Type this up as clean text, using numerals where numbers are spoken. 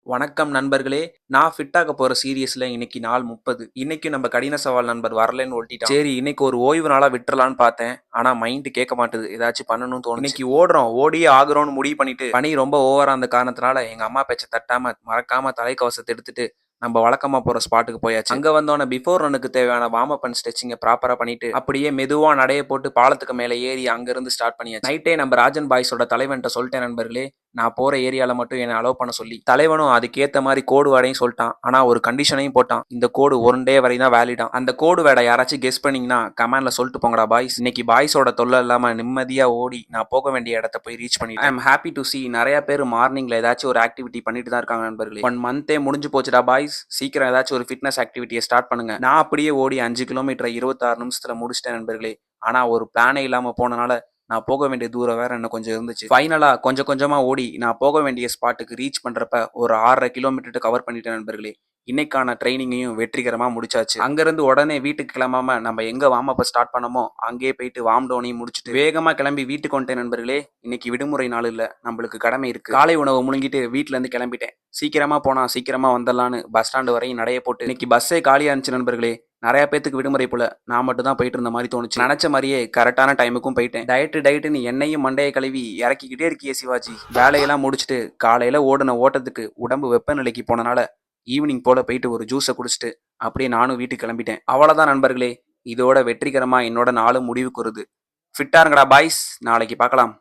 வணக்கம் நண்பர்களே. நான் ஃபிட் ஆக போற சீரியஸ்ல இன்னைக்கு நாள் 30. இன்னைக்கு நம்ம கடின சவால் நண்பர் வரலன்னு ஒட்டிட்டான். சரி இன்னைக்கு ஒரு ஓய்வு நாளா விட்டுறலான்னு பார்த்தேன். ஆனா மைண்ட் கேட்க மாட்டுது. ஏதாச்சும் பண்ணணும்னு தோணுச்சு. இன்னைக்கு ஓடுறோம், ஓடியே ஆகுறோம்னு முடிவு பண்ணிட்டு பனி ரொம்ப ஓவரா அந்த காரணத்தினால எங்க அம்மா பேச்ச தட்டாம மறக்காம தலைக்கவசத்தை எடுத்துட்டு நம்ம வழக்கமா போற ஸ்பாட்டுக்கு போயாச்சு. அங்க வந்தோன பிஃபோர் ரன்னுக்கு தேவையான வார்ம் அப் அண்ட் ஸ்ட்ரெச்சிங்க ப்ராப்பரா பண்ணிட்டு அப்படியே மெதுவா நடைய போட்டு பாலத்துக்கு மேல ஏறி அங்க இருந்து ஸ்டார்ட் பண்ணியாச்சு. நைட்டே நம்ம ராஜன் பாய்ஸோட தலைவன்ட்ட சொல்லிட்டேன் நண்பர்களே, நான் போற ஏரியால மட்டும் என்ன அலோவ் பண்ண சொல்லி. தலைவனும் அதுக்கேத்த மாதிரி கோடு வேர்டையும் சொல்லிட்டான். ஆனா ஒரு கண்டிஷனையும் போட்டான். இந்த கோடு 1 டே வரை தான் வேலிடாம். அந்த கோடு வேர்டை யாராச்சும் கெஸ் பண்ணீங்கன்னா கமெண்ட்ல சொல்லிட்டு போங்கடா பாய்ஸ். இன்னைக்கு பாய்ஸோட தொல்லை இல்லாம நிம்மதியா ஓடி நான் போக வேண்டிய இடத்த போய் ரீச் பண்ணிட்டேன். ஐ அம் ஹாப்பி டு see நிறைய பேர் மார்னிங்ல ஏதாச்சும் ஒரு ஆக்டிவிட்டி பண்ணிட்டு தான் இருக்காங்க நண்பர்களே. 1 மந்தே முடிஞ்சு போச்சுடா பாய்ஸ். சீக்கிரம் ஏதாச்சும் ஒரு ஃபிட்னஸ் ஆக்டிவிட்டியை ஸ்டார்ட் பண்ணுங்க. நான் அப்படியே ஓடி 5 கிலோமீட்டர் 26 நிமிஷத்துல முடிச்சிட்டேன் நண்பர்களே. ஆனா ஒரு பிளானே இல்லாம போனனால நான் போக வேண்டிய தூரம் வேற இன்னும் கொஞ்சம் இருந்துச்சு. ஃபைனலா கொஞ்சம் கொஞ்சமா ஓடி நான் போக வேண்டிய ஸ்பாட்டுக்கு ரீச் பண்றப்ப ஒரு 6.5 கிலோமீட்டர் கவர் பண்ணிட்டேன் நண்பர்களே. இன்னைக்கான ட்ரைனிங்கையும் வெற்றிகரமா முடிச்சாச்சு. அங்கிருந்து உடனே வீட்டுக்கு கிளம்பாம நம்ம எங்க வார்ம் அப் ஸ்டார்ட் பண்ணமோ அங்கேயே போயிட்டு வார்ம் டவுனையும் முடிச்சுட்டு வேகமா கிளம்பி வீட்டுக்கு வந்துட்டேன் நண்பர்களே. இன்னைக்கு விடுமுறை நாள் இல்ல, நம்மளுக்கு கடமை இருக்கு. காலை உணவு முழுங்கிட்டு வீட்டுல இருந்து கிளம்பிட்டேன். சீக்கிரமா போனா சீக்கிரமா வந்துடலான்னு பஸ் ஸ்டாண்டு வரையும் நடைய போட்டு இன்னைக்கு பஸ்ஸே காலியா இருந்துச்சு நண்பர்களே. நிறைய பேத்துக்கு விடுமுறை போல, நான் மட்டும் தான் போயிட்டு இருந்த மாதிரி தோணுச்சு. நினைச்ச மாதிரியே கரெக்டான டைமுக்கும் போயிட்டேன். டயட்டுன்னு எண்ணெயும் மண்டையை கழுவி இறக்கிக்கிட்டே இருக்கியே சிவாஜி. வேலையெல்லாம் முடிச்சுட்டு காலையில ஓடின ஓட்டத்துக்கு உடம்பு வெப்பநிலைக்கு போனனால ஈவினிங் போல போயிட்டு ஒரு ஜூஸை குடிச்சிட்டு அப்படியே நானும் வீட்டுக்கு கிளம்பிட்டேன். அவ்வளவுதான் நண்பர்களே. இதோட வெற்றிகரமா என்னோட நாளும் முடிவுக்கு வருது. ஃபிட்டா இருங்கடா பாய்ஸ். நாளைக்கு பார்க்கலாம்.